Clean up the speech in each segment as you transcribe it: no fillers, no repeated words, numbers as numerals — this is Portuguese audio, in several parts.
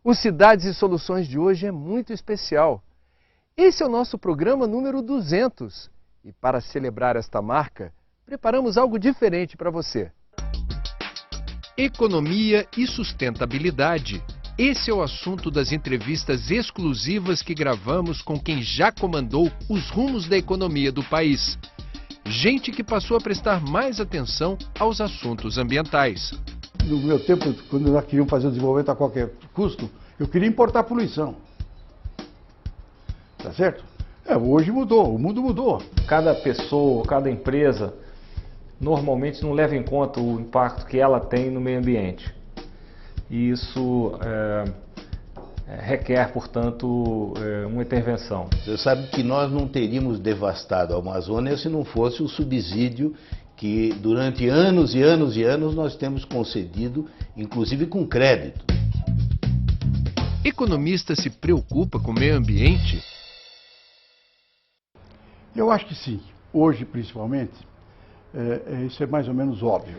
O Cidades e Soluções de hoje é muito especial. Esse é o nosso programa número 200 e para celebrar esta marca, preparamos algo diferente para você. Economia e sustentabilidade. Esse é o assunto das entrevistas exclusivas que gravamos com quem já comandou os rumos da economia do país. Gente que passou a prestar mais atenção aos assuntos ambientais. No meu tempo, quando nós queríamos fazer o desenvolvimento a qualquer custo, eu queria importar poluição. Tá certo? Hoje mudou, o mundo mudou. Cada pessoa, cada empresa, normalmente não leva em conta o impacto que ela tem no meio ambiente. E isso requer, portanto, uma intervenção. Você sabe que nós não teríamos devastado a Amazônia se não fosse o subsídio que durante anos e anos e anos nós temos concedido, inclusive com crédito. Economista se preocupa com o meio ambiente? Eu acho que sim. Hoje, principalmente, isso é mais ou menos óbvio.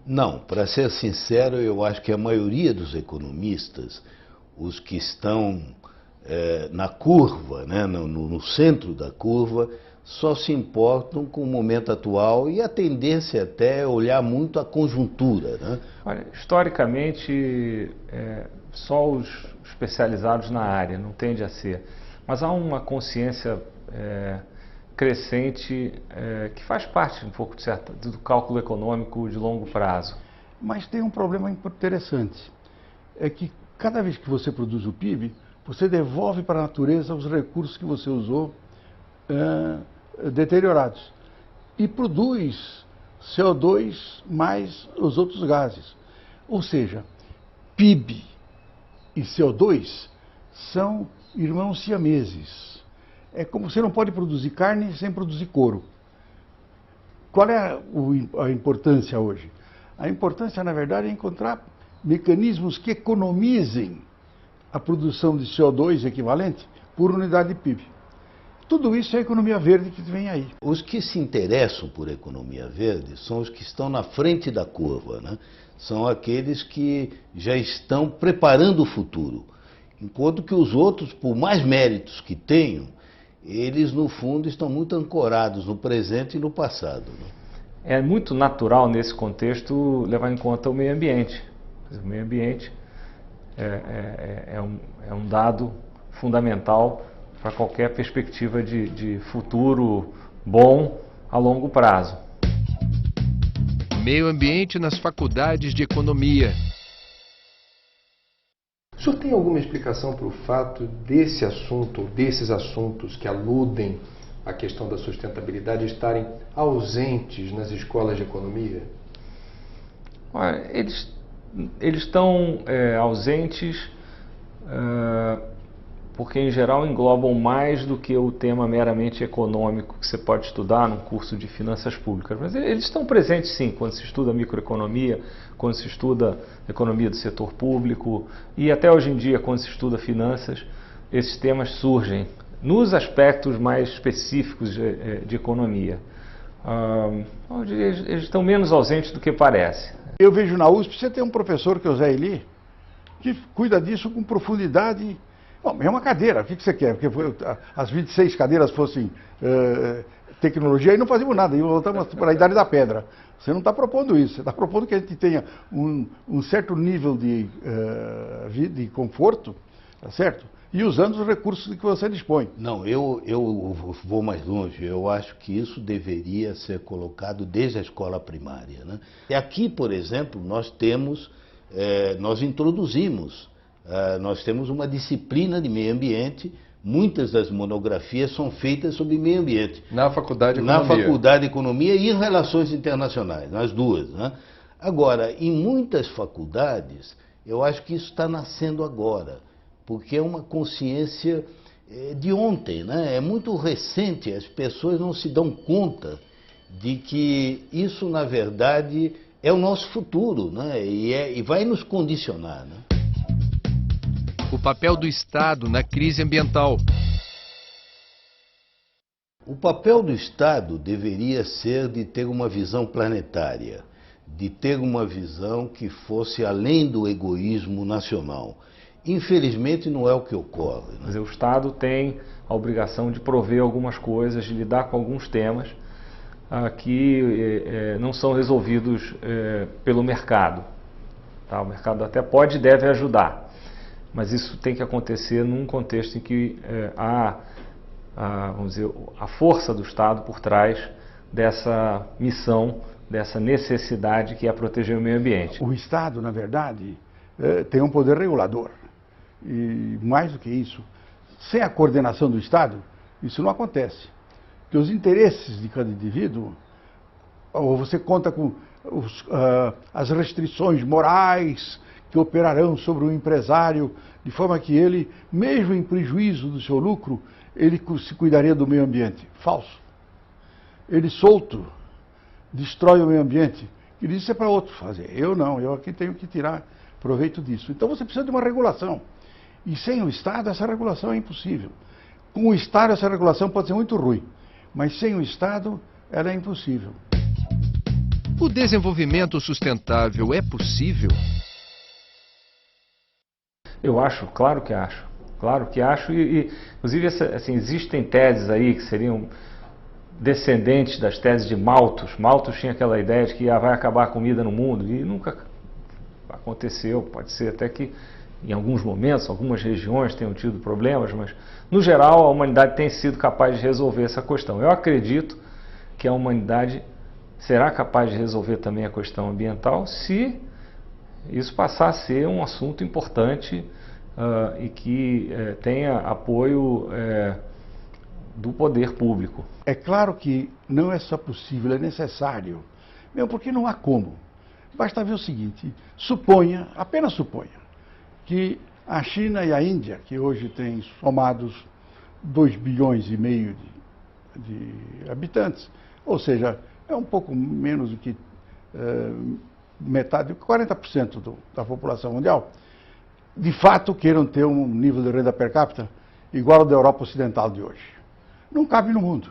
Não, para ser sincero, eu acho que a maioria dos economistas, os que estão na curva, né, no centro da curva, só se importam com o momento atual e a tendência até é olhar muito a conjuntura. Né? Olha, historicamente, só os especializados na área, não tende a ser. Mas há uma consciência crescente que faz parte um pouco do cálculo econômico de longo prazo. Mas tem um problema interessante, é que cada vez que você produz o PIB, você devolve para a natureza os recursos que você usou deteriorados e produz CO2 mais os outros gases. Ou seja, PIB e CO2 são irmãos siameses. É como você não pode produzir carne sem produzir couro. Qual é a importância hoje? A importância, na verdade, é encontrar mecanismos que economizem a produção de CO2 equivalente por unidade de PIB. Tudo isso é a economia verde que vem aí. Os que se interessam por economia verde são os que estão na frente da curva, né? São aqueles que já estão preparando o futuro. Enquanto que os outros, por mais méritos que tenham, eles, no fundo, estão muito ancorados no presente e no passado. Né? É muito natural, nesse contexto, levar em conta o meio ambiente. O meio ambiente é um dado fundamental para qualquer perspectiva de futuro bom a longo prazo. Meio ambiente nas faculdades de economia. O senhor tem alguma explicação para o fato desse assunto, ou desses assuntos que aludem à questão da sustentabilidade estarem ausentes nas escolas de economia? Olha, eles estão ausentes porque, em geral, englobam mais do que o tema meramente econômico que você pode estudar num curso de finanças públicas. Mas eles estão presentes, sim, quando se estuda microeconomia, quando se estuda economia do setor público e até hoje em dia, quando se estuda finanças, esses temas surgem nos aspectos mais específicos de economia. Eles estão menos ausentes do que parece. Eu vejo na USP, você tem um professor que é o Zé Eli, que cuida disso com profundidade. Bom, é uma cadeira, o que você quer? Porque as 26 cadeiras fossem tecnologia, aí não fazíamos nada, aí voltamos para a idade da pedra. Você não está propondo isso, você está propondo que a gente tenha um certo nível de conforto, tá certo? E usando os recursos que você dispõe. Não, eu vou mais longe, eu acho que isso deveria ser colocado desde a escola primária. Né? E aqui, por exemplo, nós introduzimos, nós temos uma disciplina de meio ambiente, muitas das monografias são feitas sobre meio ambiente. Na Faculdade de Economia. Na Faculdade de Economia e em Relações Internacionais, nas duas. Né? Agora, em muitas faculdades, eu acho que isso está nascendo agora, porque é uma consciência de ontem, né? É muito recente, as pessoas não se dão conta de que isso, na verdade, é o nosso futuro, né? E vai nos condicionar. Né? O papel do Estado na crise ambiental. O papel do Estado deveria ser de ter uma visão planetária, de ter uma visão que fosse além do egoísmo nacional. Infelizmente não é o que ocorre. Quer dizer, o Estado tem a obrigação de prover algumas coisas, de lidar com alguns temas que não são resolvidos pelo mercado. Tá? O mercado até pode e deve ajudar, mas isso tem que acontecer num contexto em que vamos dizer, a força do Estado por trás dessa missão, dessa necessidade que é proteger o meio ambiente. O Estado, na verdade, tem um poder regulador. E mais do que isso, sem a coordenação do Estado, isso não acontece. Porque os interesses de cada indivíduo, ou você conta com as restrições morais que operarão sobre o empresário, de forma que ele, mesmo em prejuízo do seu lucro, ele se cuidaria do meio ambiente. Falso. Ele solto destrói o meio ambiente e diz isso é para outro fazer. Eu não, eu aqui tenho que tirar proveito disso. Então você precisa de uma regulação. E sem o Estado, essa regulação é impossível. Com o Estado, essa regulação pode ser muito ruim, mas sem o Estado, ela é impossível. O desenvolvimento sustentável é possível? Eu acho, claro que acho. Claro que acho, inclusive assim, existem teses aí que seriam descendentes das teses de Malthus. Malthus tinha aquela ideia de que vai acabar a comida no mundo, e nunca aconteceu. Pode ser até que em alguns momentos, algumas regiões tenham tido problemas, mas no geral a humanidade tem sido capaz de resolver essa questão. Eu acredito que a humanidade será capaz de resolver também a questão ambiental se isso passar a ser um assunto importante e que tenha apoio do poder público. É claro que não é só possível, é necessário. Mesmo porque não há como. Basta ver o seguinte, suponha, apenas suponha, que a China e a Índia, que hoje têm somados 2,5 bilhões de habitantes, ou seja, é um pouco menos do que metade, 40% da população mundial, de fato queiram ter um nível de renda per capita igual ao da Europa Ocidental de hoje. Não cabe no mundo.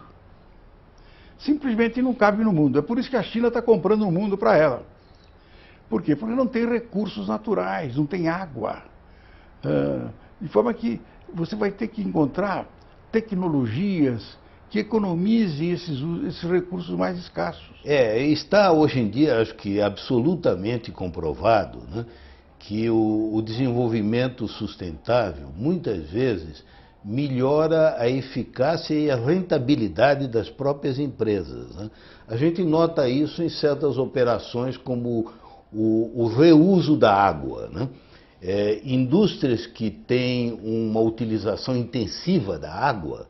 Simplesmente não cabe no mundo. É por isso que a China está comprando o mundo para ela. Por quê? Porque não tem recursos naturais, não tem água. De forma que você vai ter que encontrar tecnologias que economizem esses recursos mais escassos. Está hoje em dia, acho que absolutamente comprovado, né, que o desenvolvimento sustentável, muitas vezes, melhora a eficácia e a rentabilidade das próprias empresas, né? A gente nota isso em certas operações como o reuso da água, né? Indústrias que têm uma utilização intensiva da água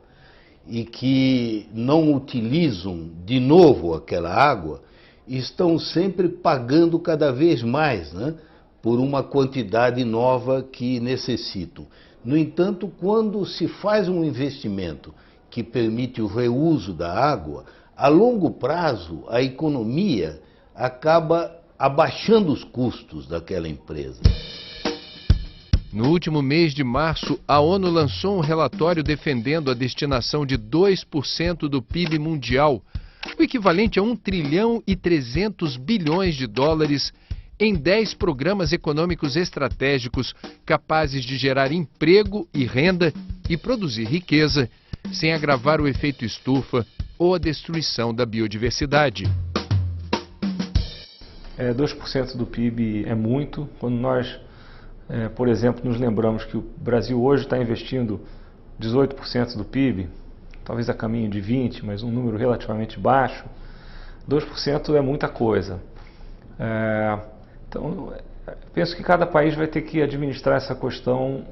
e que não utilizam de novo aquela água, estão sempre pagando cada vez mais, né, por uma quantidade nova que necessitam. No entanto, quando se faz um investimento que permite o reuso da água, a longo prazo a economia acaba abaixando os custos daquela empresa. No último mês de março, a ONU lançou um relatório defendendo a destinação de 2% do PIB mundial, o equivalente a 1 trilhão e 300 bilhões de dólares, em 10 programas econômicos estratégicos capazes de gerar emprego e renda e produzir riqueza, sem agravar o efeito estufa ou a destruição da biodiversidade. 2% do PIB é muito. Quando nós, por exemplo, nos lembramos que o Brasil hoje está investindo 18% do PIB, talvez a caminho de 20%, mas um número relativamente baixo, 2% é muita coisa. Então, penso que cada país vai ter que administrar essa questão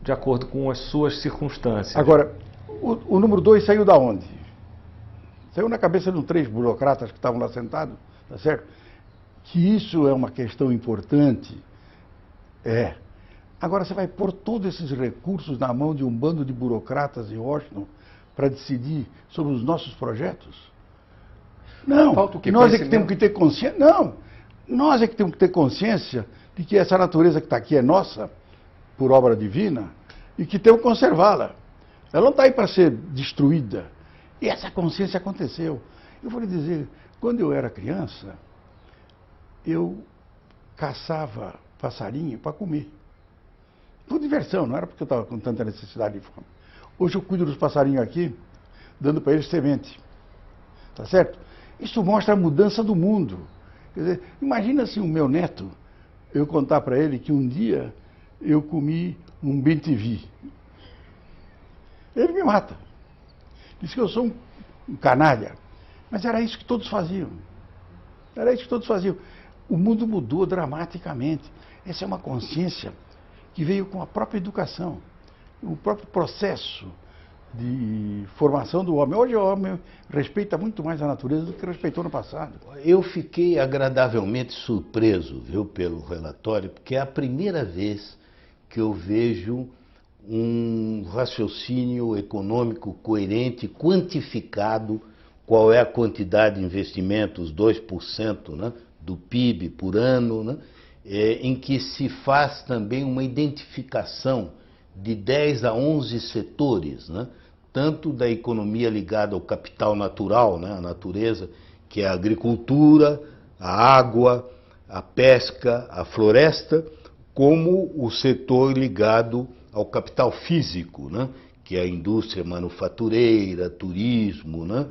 de acordo com as suas circunstâncias. Agora, o número 2 saiu da onde? Saiu na cabeça de 3 burocratas que estavam lá sentados, tá certo? Que isso é uma questão importante. Agora você vai pôr todos esses recursos na mão de um bando de burocratas em Washington para decidir sobre os nossos projetos? Não, nós é que temos que ter consciência. Não, nós é que temos que ter consciência de que essa natureza que está aqui é nossa, por obra divina, e que temos que conservá-la. Ela não está aí para ser destruída. E essa consciência aconteceu. Eu vou lhe dizer, quando eu era criança, eu caçava passarinho para comer. por diversão, não era porque eu estava com tanta necessidade de fome. Hoje eu cuido dos passarinhos aqui, dando para eles semente. Tá certo? Isso mostra a mudança do mundo. Quer dizer, imagina se o meu neto, eu contar para ele que um dia eu comi um bem-te-vi. Ele me mata. Diz que eu sou um canalha. Mas era isso que todos faziam. Era isso que todos faziam. O mundo mudou dramaticamente. Essa é uma consciência que veio com a própria educação, o próprio processo de formação do homem. Hoje o homem respeita muito mais a natureza do que respeitou no passado. Eu fiquei agradavelmente surpreso, viu, pelo relatório, porque é a primeira vez que eu vejo um raciocínio econômico coerente, quantificado, qual é a quantidade de investimentos, 2%, né, do PIB por ano, né, em que se faz também uma identificação de 10 a 11 setores, né, tanto da economia ligada ao capital natural, né, a natureza, que é a agricultura, a água, a pesca, a floresta, como o setor ligado ao capital físico, né, que é a indústria manufatureira, turismo, né,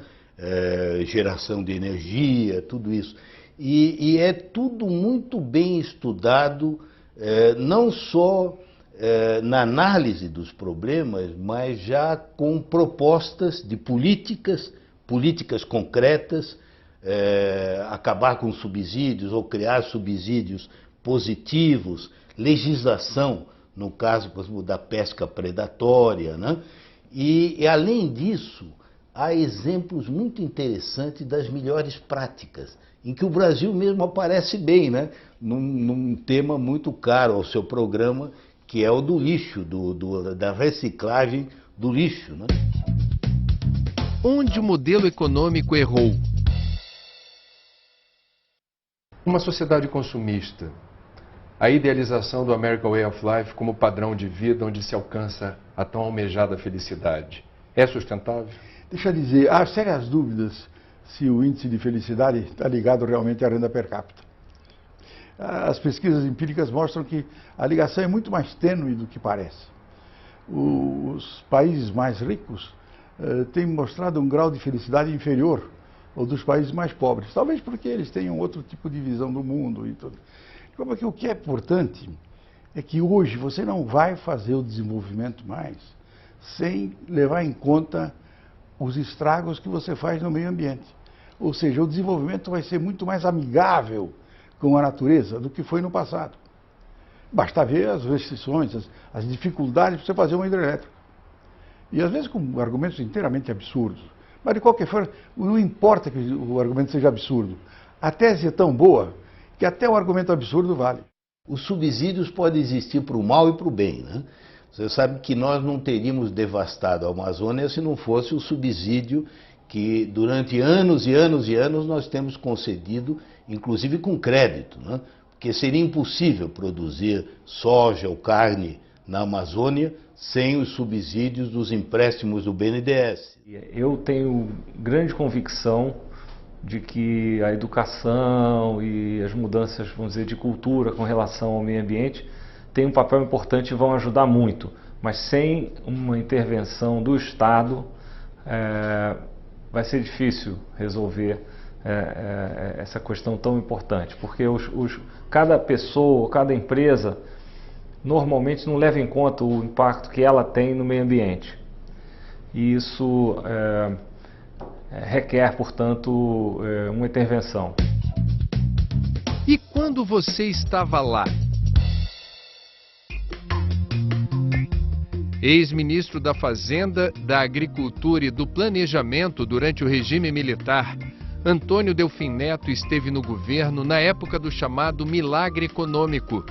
geração de energia, tudo isso. E é tudo muito bem estudado, não só na análise dos problemas, mas já com propostas de políticas concretas, acabar com subsídios ou criar subsídios positivos, legislação, no caso, por exemplo, da pesca predatória, né? E além disso, há exemplos muito interessantes das melhores práticas, em que o Brasil mesmo aparece bem, né? Num tema muito caro ao seu programa, que é o do lixo, da reciclagem do lixo, né? Onde o modelo econômico errou? Uma sociedade consumista. A idealização do American Way of Life como padrão de vida onde se alcança a tão almejada felicidade. É sustentável? Deixa eu dizer, há sérias dúvidas se o índice de felicidade está ligado realmente à renda per capita. As pesquisas empíricas mostram que a ligação é muito mais tênue do que parece. Os países mais ricos têm mostrado um grau de felicidade inferior ao dos países mais pobres, talvez porque eles tenham outro tipo de visão do mundo e tudo. Porque o que é importante é que hoje você não vai fazer o desenvolvimento mais sem levar em conta os estragos que você faz no meio ambiente. Ou seja, o desenvolvimento vai ser muito mais amigável com a natureza do que foi no passado. Basta ver as restrições, as dificuldades para você fazer uma hidrelétrica. E às vezes com argumentos inteiramente absurdos. Mas de qualquer forma, não importa que o argumento seja absurdo. A tese é tão boa que até o argumento absurdo vale. Os subsídios podem existir para o mal e para o bem, né? Você sabe que nós não teríamos devastado a Amazônia se não fosse o subsídio que durante anos e anos e anos nós temos concedido, inclusive com crédito, né? Porque seria impossível produzir soja ou carne na Amazônia sem os subsídios dos empréstimos do BNDES. Eu tenho grande convicção de que a educação e as mudanças, vamos dizer, de cultura com relação ao meio ambiente têm um papel importante e vão ajudar muito, mas sem uma intervenção do Estado vai ser difícil resolver essa questão tão importante, porque cada pessoa, cada empresa normalmente não leva em conta o impacto que ela tem no meio ambiente. E isso requer, portanto, uma intervenção. E quando você estava lá? Ex-ministro da Fazenda, da Agricultura e do Planejamento durante o regime militar, Antônio Delfim Neto esteve no governo na época do chamado milagre econômico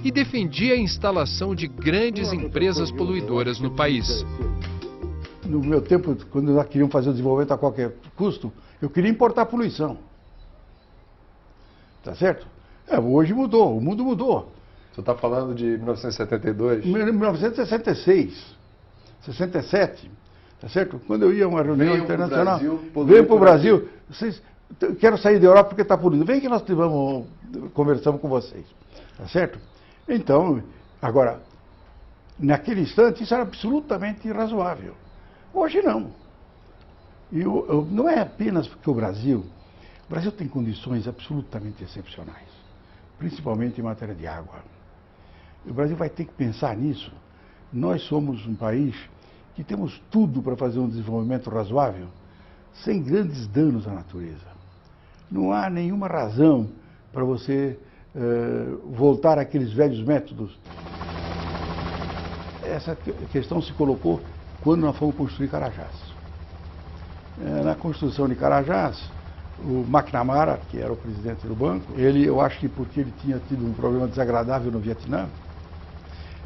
e defendia a instalação de grandes empresas poluidoras no país. No meu tempo, quando nós queríamos fazer o desenvolvimento a qualquer custo, eu queria importar poluição. Tá certo? Hoje mudou, o mundo mudou. Você está falando de 1972? 1966, 67, tá certo? Quando eu ia a uma reunião internacional, veio para o Brasil, quero sair da Europa porque está poluído. Vem que nós conversamos com vocês, tá certo? Então, agora, naquele instante, isso era absolutamente razoável. Hoje não. Não é apenas porque o Brasil tem condições absolutamente excepcionais, principalmente em matéria de água. O Brasil vai ter que pensar nisso. Nós somos um país que temos tudo para fazer um desenvolvimento razoável, sem grandes danos à natureza. Não há nenhuma razão para você voltar àqueles velhos métodos. Essa questão se colocou quando nós fomos construir Carajás. Na construção de Carajás, o McNamara, que era o presidente do banco, eu acho que porque ele tinha tido um problema desagradável no Vietnã,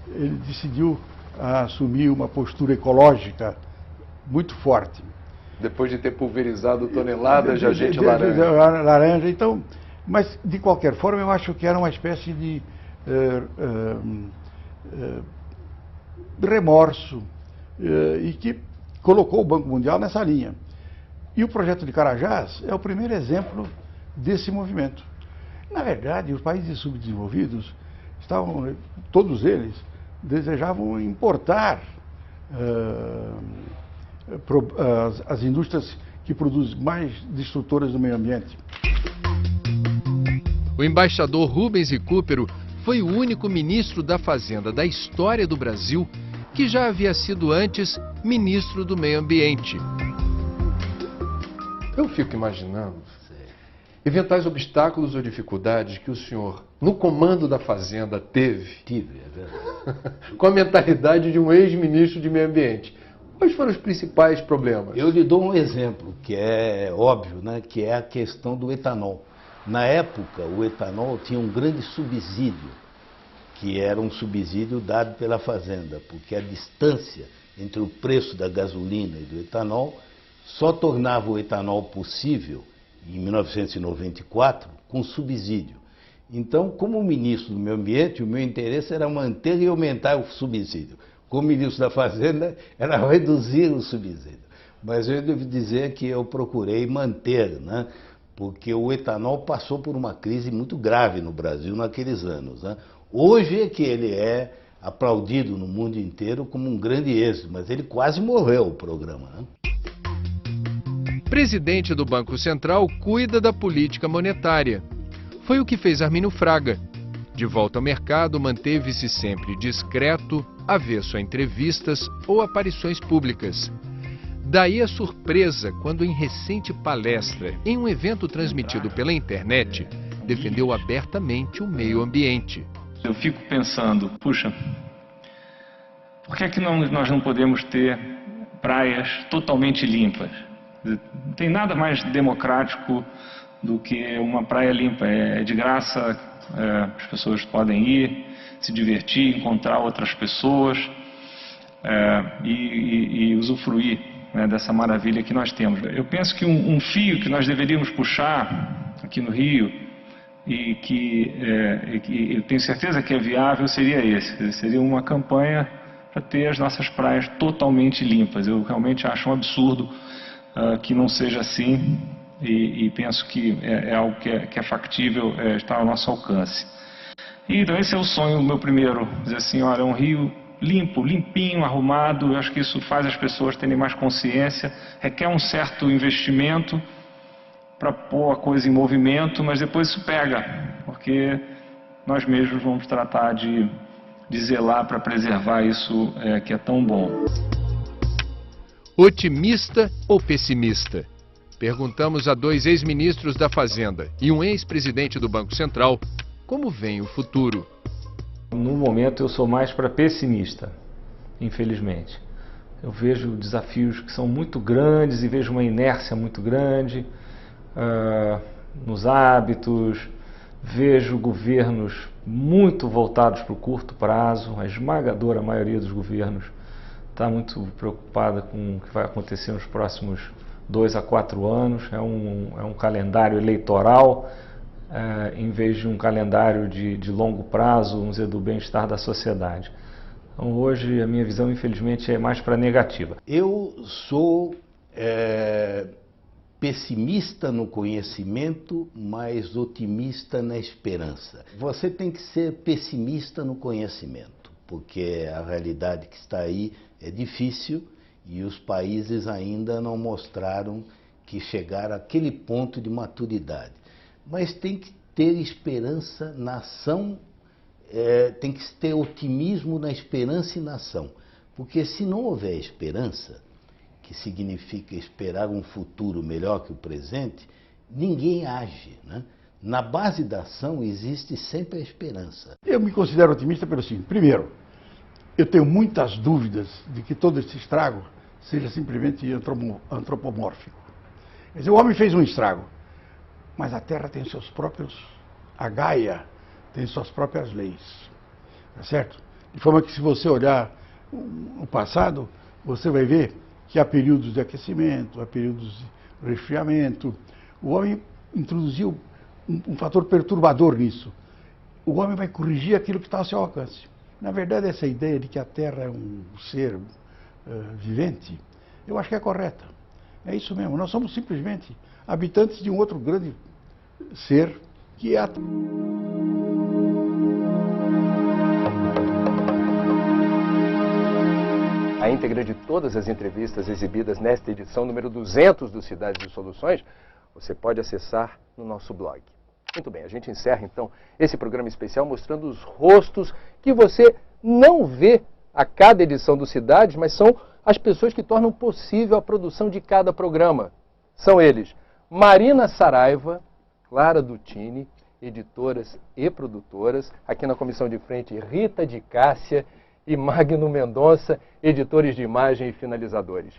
ele decidiu assumir uma postura ecológica muito forte. Depois de ter pulverizado toneladas de agente laranja. Laranja, então, mas de qualquer forma eu acho que era uma espécie de remorso e que colocou o Banco Mundial nessa linha. E o projeto de Carajás é o primeiro exemplo desse movimento. Na verdade, os países subdesenvolvidos todos eles desejavam importar as indústrias que produzem mais destrutoras do meio ambiente. O embaixador Rubens Recupero foi o único ministro da Fazenda da história do Brasil que já havia sido antes ministro do Meio Ambiente. Eu fico imaginando eventuais obstáculos ou dificuldades que o senhor, no comando da Fazenda, teve. É verdade. Com a mentalidade de um ex-ministro de Meio Ambiente. Quais foram os principais problemas? Eu lhe dou um exemplo, que é óbvio, né, que é a questão do etanol. Na época, o etanol tinha um grande subsídio, que era um subsídio dado pela Fazenda, porque a distância entre o preço da gasolina e do etanol só tornava o etanol possível, em 1994, com subsídio. Então, como ministro do Meio Ambiente, o meu interesse era manter e aumentar o subsídio. Como ministro da Fazenda, era reduzir o subsídio. Mas eu devo dizer que eu procurei manter, né? Porque o etanol passou por uma crise muito grave no Brasil naqueles anos, né? Hoje é que ele é aplaudido no mundo inteiro como um grande êxito, mas ele quase morreu, o programa, né? Presidente do Banco Central cuida da política monetária. Foi o que fez Armínio Fraga. De volta ao mercado, manteve-se sempre discreto, avesso a entrevistas ou aparições públicas. Daí a surpresa quando, em recente palestra, em um evento transmitido pela internet, defendeu abertamente o meio ambiente. Eu fico pensando, puxa, por que nós não podemos ter praias totalmente limpas? Não tem nada mais democrático do que uma praia limpa. É de graça, as pessoas podem ir, se divertir, encontrar outras pessoas e usufruir, né, dessa maravilha que nós temos. Eu penso que um fio que nós deveríamos puxar aqui no Rio e que eu tenho certeza que é viável seria esse. Seria uma campanha para ter as nossas praias totalmente limpas. Eu realmente acho um absurdo que não seja assim e penso que é algo que é factível, está ao nosso alcance. E então esse é o sonho meu primeiro, dizer assim, olha, um rio limpo, limpinho, arrumado. Eu acho que isso faz as pessoas terem mais consciência, requer um certo investimento para pôr a coisa em movimento, mas depois isso pega, porque nós mesmos vamos tratar de zelar para preservar isso que é tão bom. Otimista ou pessimista? Perguntamos a dois ex-ministros da Fazenda e um ex-presidente do Banco Central como vem o futuro. No momento eu sou mais para pessimista, infelizmente. Eu vejo desafios que são muito grandes e vejo uma inércia muito grande nos hábitos, vejo governos muito voltados para o curto prazo. A esmagadora maioria dos governos está muito preocupada com o que vai acontecer nos próximos 2 a 4 anos. É um calendário eleitoral em vez de um calendário de longo prazo, vamos dizer, do bem-estar da sociedade. Então, hoje a minha visão, infelizmente, é mais para negativa. Eu sou pessimista no conhecimento, mas otimista na esperança. Você tem que ser pessimista no conhecimento, porque a realidade que está aí é difícil e os países ainda não mostraram que chegaram àquele ponto de maturidade. Mas tem que ter esperança na ação, tem que ter otimismo na esperança e na ação. Porque se não houver esperança, que significa esperar um futuro melhor que o presente, ninguém age, né? Na base da ação existe sempre a esperança. Eu me considero otimista pelo seguinte: primeiro, eu tenho muitas dúvidas de que todo esse estrago seja simplesmente antropomórfico. Quer dizer, o homem fez um estrago, mas a Terra tem seus próprios, a Gaia tem suas próprias leis, tá certo? De forma que se você olhar o passado, você vai ver que há períodos de aquecimento, há períodos de resfriamento. O homem introduziu um fator perturbador nisso. O homem vai corrigir aquilo que está ao seu alcance. Na verdade, essa ideia de que a Terra é um ser vivente, eu acho que é correta. É isso mesmo, nós somos simplesmente habitantes de um outro grande ser, que é a... A íntegra de todas as entrevistas exibidas nesta edição número 200 do Cidades e Soluções, você pode acessar no nosso blog. Muito bem, a gente encerra então esse programa especial mostrando os rostos que você não vê a cada edição do Cidades, mas são as pessoas que tornam possível a produção de cada programa. São eles: Marina Saraiva, Clara Dutini, editoras e produtoras, aqui na comissão de frente Rita de Cássia e Magno Mendonça, editores de imagem e finalizadores.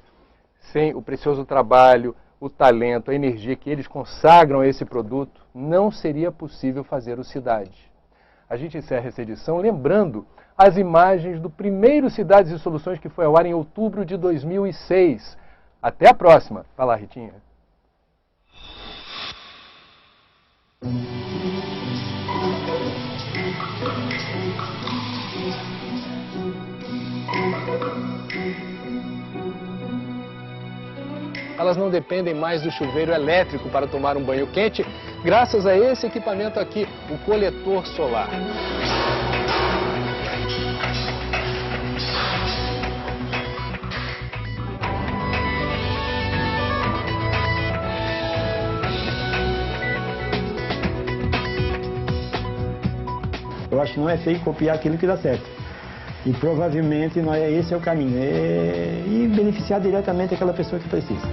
Sem o precioso trabalho, o talento, a energia que eles consagram a esse produto, não seria possível fazer o Cidade. A gente encerra essa edição lembrando as imagens do primeiro Cidades e Soluções que foi ao ar em outubro de 2006. Até a próxima. Vai lá, Ritinha. Elas não dependem mais do chuveiro elétrico para tomar um banho quente, graças a esse equipamento aqui, o coletor solar. Eu acho que não é feio copiar aquilo que dá certo. E provavelmente esse é o caminho, e beneficiar diretamente aquela pessoa que precisa.